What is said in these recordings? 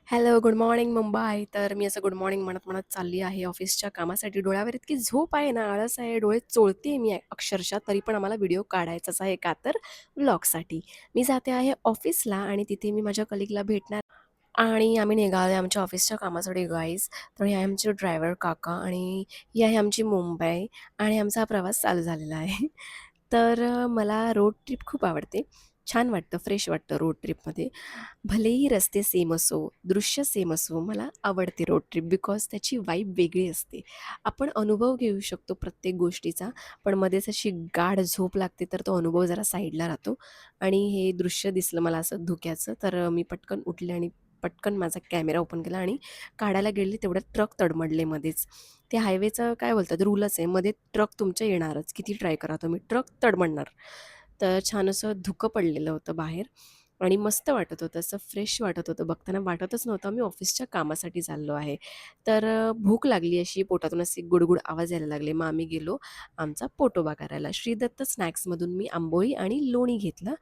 Hello, good morning Mumbai. तर मी असं good morning म्हणत-म्हणत चालली आहे ऑफिसच्या कामासाठी. डोळ्यावर इतकी झोप आहे ना, आळस आहे, डोळे चोळते मी अक्षरशः. तरी पण आम्हाला व्हिडिओ काढायचाच आहे, का तर व्लॉगसाठी. मी जाते आहे ऑफिसला आणि तिथे मी माझ्या कलीगला भेटणार आणि आम्ही निघालो आमच्या ऑफिसच्या कामासाठी गाईज. तर हे आहे आमचे ड्रायव्हर काका आणि ही आहे आमची मुंबई आणि आमचा हा प्रवास चालू झालेला आहे. तर मला रोड ट्रिप खूप आवडते. छान वाटतं, फ्रेश वाटतं रोड ट्रिपमध्ये. भलेही रस्ते सेम असो, दृश्य सेम असो, मला आवडते रोड ट्रिप बिकॉज त्याची वाइब वेगळी असते. आपण अनुभव घेऊ शकतो प्रत्येक गोष्टीचा, पण मध्येच अशी गाढ झोप लागते, तर तो अनुभव जरा साईडला राहतो. आणि हे दृश्य दिसलं मला असं धुक्याचं, तर मी पटकन उठले आणि पटकन माझा कॅमेरा ओपन केला आणि काढायला गेले, तेवढ्यात ट्रक तडमडले मध्येच. ते हायवेचं काय बोलतात रूलच आहे, मध्ये ट्रक तुमच्या येणारच, किती ट्राय करा तुम्ही, ट्रक तडमडणार. तर छान असं धुकं पडलेलं होतं बाहेर आणि मस्त वाटत होतं, असं फ्रेश वाटत होतं. बघताना वाटतच नव्हतं मी ऑफिसच्या कामासाठी चाललो आहे. तर भूक लागली अशी पोटातून असे गुडगुड आवाज यायला लागले. मग आम्ही गेलो आमचा पोटोबा करायला. श्रीदत्त स्नॅक्समधून मी आंबोळी आणि लोणी घेतलं.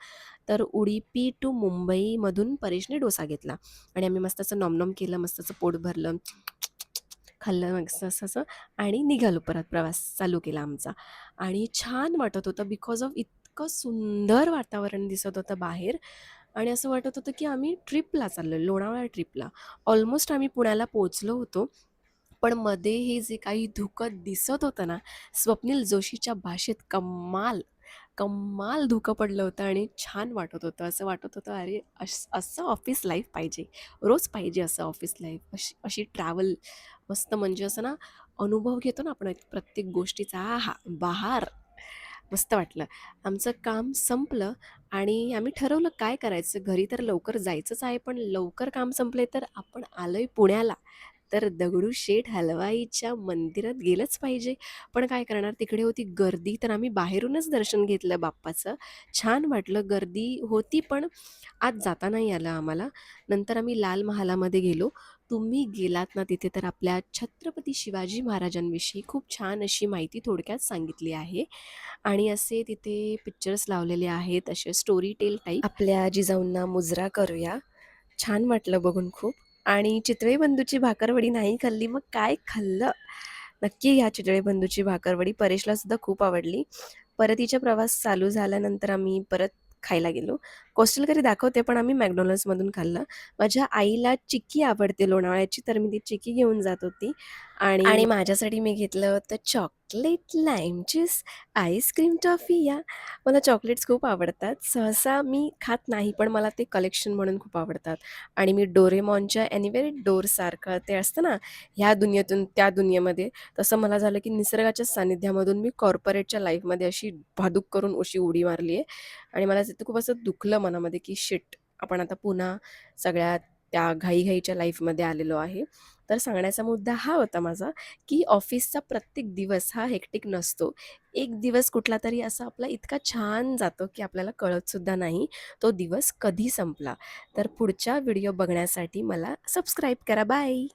तर उडुपी टू मुंबईमधून परेशने डोसा घेतला आणि आम्ही मस्त असं नॉम केलं, मस्त असं पोट भरलं, खाल्लं मस्त असं असं आणि निघालो परत प्रवास चालू केला आमचा. आणि छान वाटत होतं बिकॉज ऑफ इतकं सुंदर वातावरण दिसत होतं बाहेर आणि असं वाटत होतं की आम्ही ट्रिपला चाललोय, लोणावळा ट्रिपला. ऑलमोस्ट आम्ही पुण्याला पोहोचलो होतो. पण मध्ये हे जे काही धुकं दिसत होतं ना, स्वप्नील जोशीच्या भाषेत कमाल, कमाल धुकं पडलं होतं आणि छान वाटत होतं. असं वाटत होतं, अरे असं ऑफिस लाईफ पाहिजे. रोज पाहिजे असं ऑफिस लाईफ. अशी अशी ट्रॅव्हल मस्त म्हणजे असं ना, अनुभव घेतो ना आपण एक प्रत्येक गोष्टीचा. आहा! बहार. मस्त वाटलं. आमचं काम संपलं आणि आम्ही ठरवलं काय करायचं. घरी तर लवकर जायचंच आहे, पण लवकर काम संपले तर आपण आलोय पुण्याला. तर दगडूशेठ हलवाईच्या मंदिरात गेलंच पाहिजे. पण काय करणार तिकडे होती गर्दी, तर आम्ही बाहेरूनच दर्शन घेतलं बाप्पाचं. छान वाटलं. गर्दी होती पण आत जाता नाही आलं आम्हाला. नंतर आम्ही लाल महालामध्ये गेलो. तुम्ही गेलात ना तिथे तर आपल्या छत्रपती शिवाजी महाराजांविषयी खूप छान अशी माहिती थोडक्यात सांगितली आहे. आणि असे तिथे पिक्चर्स लावलेले आहेत, असे स्टोरी टेल टाईप. आपल्या जिजाऊंना मुजरा करूया. छान वाटलं बघून खूप. आणि चितळे बंधूची भाकरवडी नाही खाल्ली, मग काय खाल्लं? नक्की घ्या चितळे बंधूची भाकरवडी. परेशला सुद्धा खूप आवडली. परतीचा प्रवास चालू झाल्यानंतर आम्ही परत खायला गेलो. कोस्टल करी दाखवते, पण आम्ही मॅकडॉनल्ड्समधून खाल्लं. माझ्या आईला चिक्की आवडते लोणावळ्याची, तर मी ती चिक्की घेऊन जात होती. आणि माझ्यासाठी मी घेतलं होतं chocolate lime juice, ice cream toffee या. मला चॉकलेट्स खूप आवडतात. सहसा मी खात नाही, पण मला ते कलेक्शन म्हणून खूप आवडतात. आणि मी डोरेमॉनच्या एनिवेअर डोरसारखं ते असतं ना, ह्या दुनियेतून त्या दुनियेमध्ये, तसं मला झालं की निसर्गाच्या सानिध्यामधून मी कॉर्पोरेटच्या लाईफमध्ये अशी भादूक करून अशी उडी मारली आहे. आणि मला तिथं खूप असं दुखलं मनामध्ये की शिट, आपण आता पुन्हा सगळ्या त्या घाईघाईच्या लाईफमध्ये आलेलो आहे. तर सांगण्याचा मुद्दा हा होता माझा, की ऑफिसचा प्रत्येक दिवस हा हेक्टिक नसतो. एक दिवस कुठला तरी असा आपला इतका छान जातो, की आपल्याला कळतसुद्धा नाही तो दिवस कधी संपला. तर पुढच्या व्हिडिओ बघण्यासाठी मला सबस्क्राईब करा. बाय.